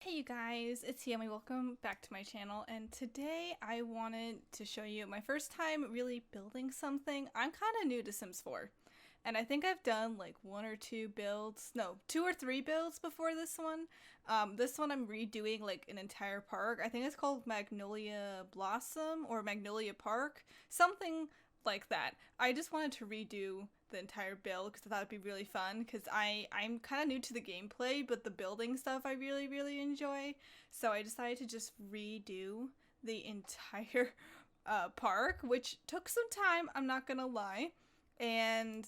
Hey you guys, it's Yami. Welcome back to my channel, and today I wanted to show you my first time really building something. I'm kind of new to Sims 4, and I think I've done like one or two builds, no, two or three builds before this one. This one I'm redoing like an entire park. I think it's called Magnolia Blossom or Magnolia Park, something like that. I just wanted to redo the entire build because I thought it'd be really fun because I'm kind of new to the gameplay, but the building stuff I really enjoy. So I decided to just redo the entire park, which took some time, I'm not gonna lie. And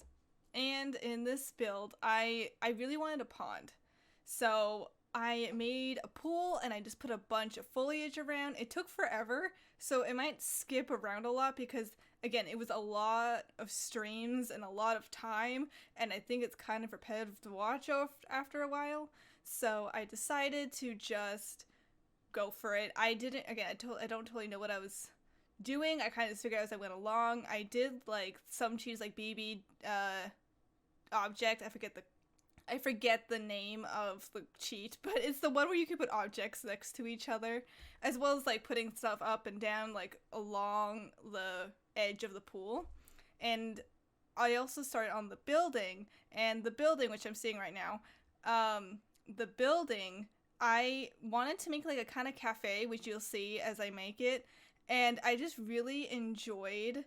in this build, I really wanted a pond. So I made a pool and I just put a bunch of foliage around. It took forever, so it might skip around a lot because, again, it was a lot of streams and a lot of time, and I think it's kind of repetitive to watch after a while. So I decided to just go for it. I didn't, again, I don't totally know what I was doing. I kind of just figured out as I went along. I did like some choose like BB object. I forget the name of the cheat, but it's the one where you can put objects next to each other, as well as like putting stuff up and down like along the edge of the pool. And I also started on the building, and the building, which I'm seeing right now, the building, I wanted to make like a kind of cafe, which you'll see as I make it, and I just really enjoyed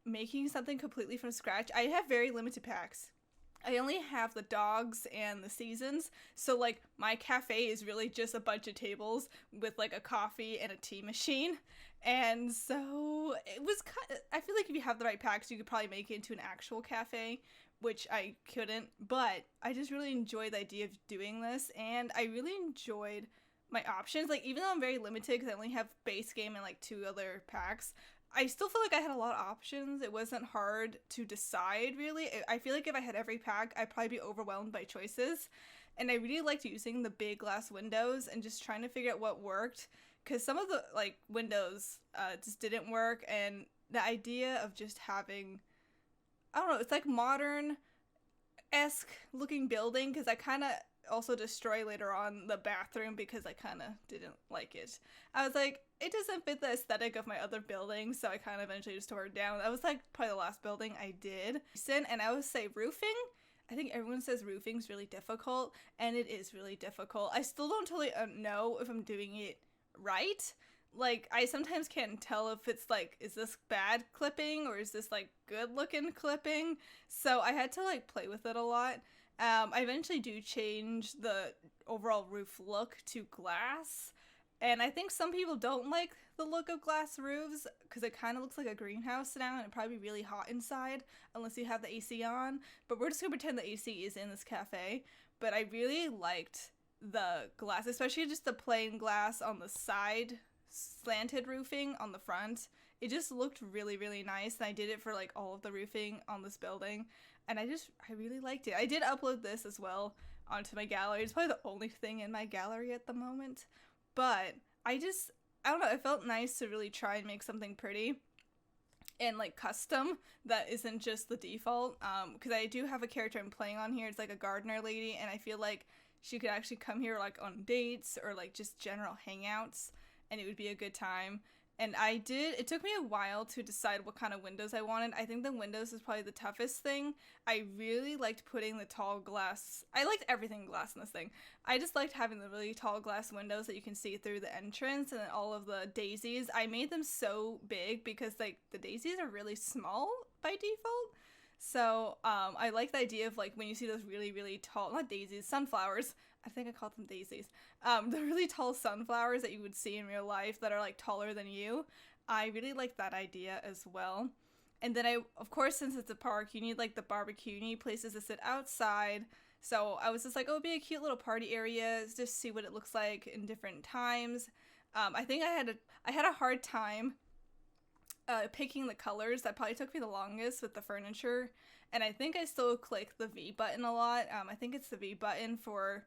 making something completely from scratch. I have very limited packs. I only have the dogs and the seasons, so like my cafe is really just a bunch of tables with like a coffee and a tea machine. And so it was kind of, I feel like if you have the right packs, you could probably make it into an actual cafe, which I couldn't, but I just really enjoyed the idea of doing this, and I really enjoyed my options. Like, even though I'm very limited because I only have base game and like two other packs, I still feel like I had a lot of options. It wasn't hard to decide, really. I feel like if I had every pack, I'd probably be overwhelmed by choices. And I really liked using the big glass windows and just trying to figure out what worked. Because some of the, like, windows just didn't work. And the idea of just having, I don't know, it's like modern-esque looking building. Because I kind of also destroy later on the bathroom because I kind of didn't like it. I was like, it doesn't fit the aesthetic of my other buildings, so I kind of eventually just tore it down. That was like probably the last building I did. And I would say roofing. I think everyone says roofing's really difficult, and it is really difficult. I still don't totally know if I'm doing it right. Like, I sometimes can't tell if it's like, is this bad clipping or is this like good looking clipping? So I had to like play with it a lot. I eventually do change the overall roof look to glass. And I think some people don't like the look of glass roofs because it kind of looks like a greenhouse now, and it'd probably be really hot inside unless you have the AC on. But we're just gonna pretend the AC is in this cafe. But I really liked the glass, especially just the plain glass on the side, slanted roofing on the front. It just looked really nice, and I did it for like all of the roofing on this building, and I really liked it. I did upload this as well onto my gallery. It's probably the only thing in my gallery at the moment. But I don't know, it felt nice to really try and make something pretty and like custom that isn't just the default. Because I do have a character I'm playing on here. It's like a gardener lady, and I feel like she could actually come here like on dates or like just general hangouts, and it would be a good time. And it took me a while to decide what kind of windows I wanted. I think the windows is probably the toughest thing. I really liked putting the tall glass. I liked everything glass in this thing. I just liked having the really tall glass windows that you can see through the entrance, and then all of the daisies. I made them so big because like the daisies are really small by default. So I like the idea of like when you see those really tall, not daisies, sunflowers. I think I called them daisies. The really tall sunflowers that you would see in real life that are like taller than you. I really like that idea as well. And then of course, since it's a park, you need like the barbecue, you need places to sit outside. So I was just like, oh, it'd be a cute little party area, just see what it looks like in different times. I think I had a hard time picking the colors. That probably took me the longest with the furniture, and I think I still click the V button a lot. I think it's the V button for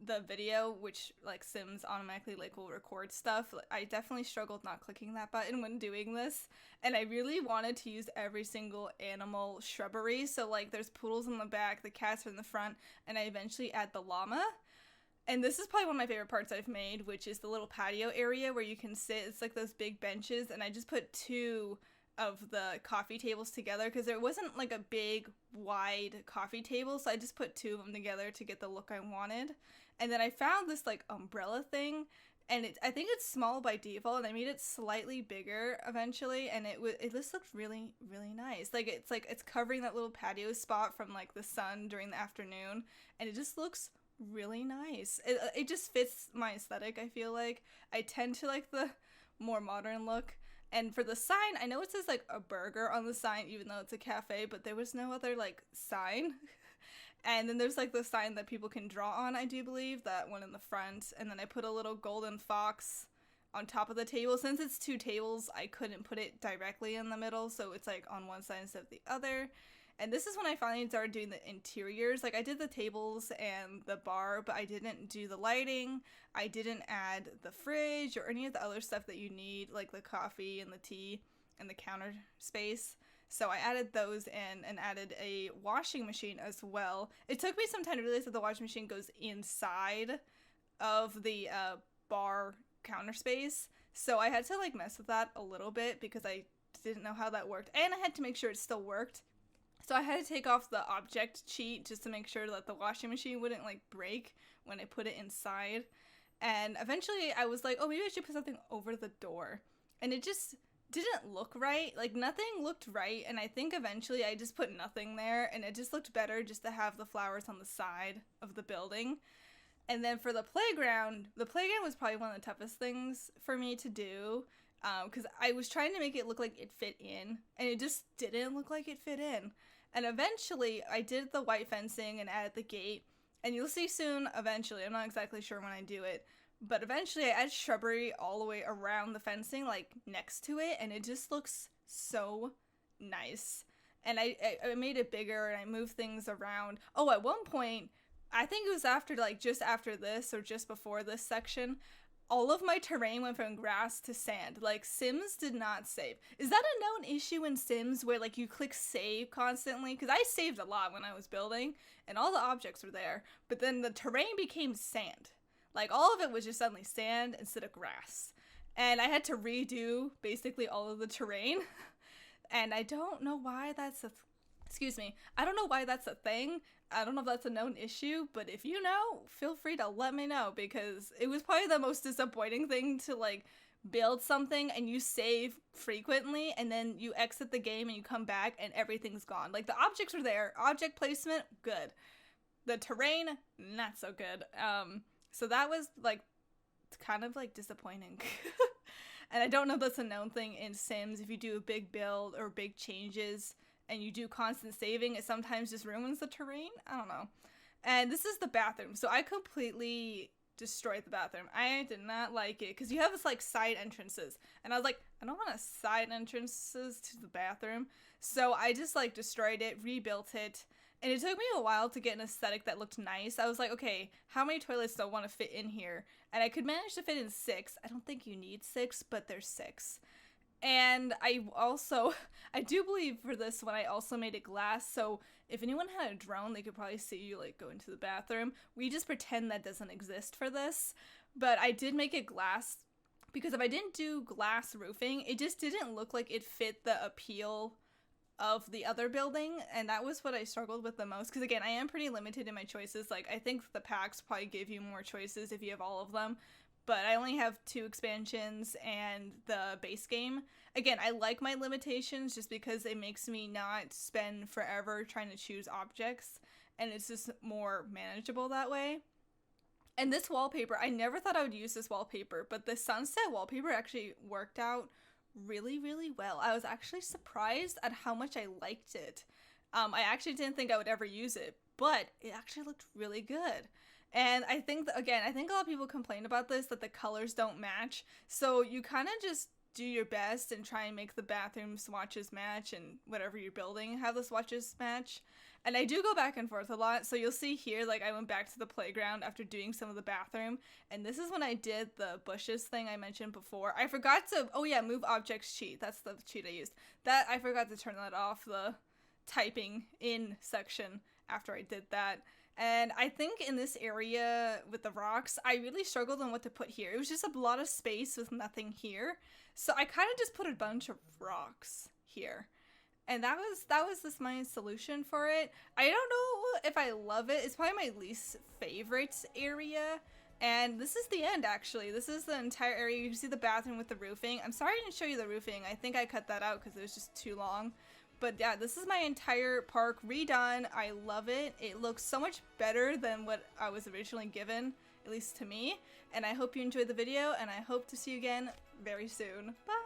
the video, which like Sims automatically like will record stuff. I definitely struggled not clicking that button when doing this, and I really wanted to use every single animal shrubbery. So like there's poodles in the back, the cats are in the front, and I eventually add the llama. And this is probably one of my favorite parts I've made, which is the little patio area where you can sit. It's like those big benches, and I just put two of the coffee tables together because there wasn't like a big wide coffee table, so I just put two of them together to get the look I wanted. And then I found this like umbrella thing, and I think it's small by default, and I made it slightly bigger eventually, and it just looked really nice. Like it's covering that little patio spot from like the sun during the afternoon, and it just looks really nice. It just fits my aesthetic. I feel like I tend to like the more modern look. And for the sign, I know it says like a burger on the sign, even though it's a cafe, but there was no other like sign. And then there's like the sign that people can draw on, I do believe, that one in the front. And then I put a little golden fox on top of the table. Since it's two tables, I couldn't put it directly in the middle, so it's like on one side instead of the other. And this is when I finally started doing the interiors. Like, I did the tables and the bar, but I didn't do the lighting. I didn't add the fridge or any of the other stuff that you need, like the coffee and the tea and the counter space. So I added those in and added a washing machine as well. It took me some time to realize that the washing machine goes inside of the bar counter space. So I had to like mess with that a little bit because I didn't know how that worked. And I had to make sure it still worked. So I had to take off the object cheat just to make sure that the washing machine wouldn't like break when I put it inside. And eventually I was like, oh, maybe I should put something over the door. And it just didn't look right. Like, nothing looked right. And I think eventually I just put nothing there, and it just looked better just to have the flowers on the side of the building. And then for the playground was probably one of the toughest things for me to do. Because I was trying to make it look like it fit in, and it just didn't look like it fit in. And eventually, I did the white fencing and added the gate, and you'll see soon, eventually, I'm not exactly sure when I do it, but eventually I add shrubbery all the way around the fencing, like, next to it, and it just looks so nice. And I made it bigger, and I moved things around. Oh, at one point, I think it was after, like, just after this, or just before this section, all of my terrain went from grass to sand. Like, Sims did not save. Is that a known issue in Sims where, like, you click save constantly? Because I saved a lot when I was building, and all the objects were there. But then the terrain became sand. Like, all of it was just suddenly sand instead of grass. And I had to redo, basically, all of the terrain. And I don't know why that's I don't know why that's a thing. I don't know if that's a known issue, but if you know, feel free to let me know, because it was probably the most disappointing thing to like build something and you save frequently and then you exit the game and you come back and everything's gone. Like, the objects were there, object placement, good. The terrain, not so good. So that was like kind of like disappointing. And I don't know if that's a known thing in Sims. If you do a big build or big changes and you do constant saving, it sometimes just ruins the terrain. I don't know. And this is the bathroom. So I completely destroyed the bathroom. I did not like it because you have this like side entrances. And I was like, I don't want side entrances to the bathroom. So I just like destroyed it, rebuilt it. And it took me a while to get an aesthetic that looked nice. I was like, okay, how many toilets do I want to fit in here? And I could manage to fit in 6. I don't think you need 6, but there's 6. And I do believe for this one, I also made it glass. So if anyone had a drone, they could probably see you like go into the bathroom. We just pretend that doesn't exist for this. But I did make it glass because if I didn't do glass roofing, it just didn't look like it fit the appeal of the other building. And that was what I struggled with the most. Because again, I am pretty limited in my choices. Like, I think the packs probably give you more choices if you have all of them. But I only have 2 expansions and the base game. Again, I like my limitations just because it makes me not spend forever trying to choose objects. And it's just more manageable that way. And this wallpaper, I never thought I would use this wallpaper. But the sunset wallpaper actually worked out really, really well. I was actually surprised at how much I liked it. I actually didn't think I would ever use it. But it actually looked really good. And I think, again, I think a lot of people complain about this, that the colors don't match. So you kind of just do your best and try and make the bathroom swatches match, and whatever you're building, have the swatches match. And I do go back and forth a lot. So you'll see here, like, I went back to the playground after doing some of the bathroom. And this is when I did the bushes thing I mentioned before. I forgot to, oh yeah, move objects cheat. That's the cheat I used. That, I forgot to turn that off, the typing in section after I did that. And I think in this area with the rocks, I really struggled on what to put here. It was just a lot of space with nothing here. So I kind of just put a bunch of rocks here. And that was this my solution for it. I don't know if I love it. It's probably my least favorite area. And this is the end, actually. This is the entire area. You can see the bathroom with the roofing. I'm sorry I didn't show you the roofing. I think I cut that out because it was just too long. But yeah, this is my entire park redone. I love it. It looks so much better than what I was originally given, at least to me. And I hope you enjoyed the video, and I hope to see you again very soon. Bye!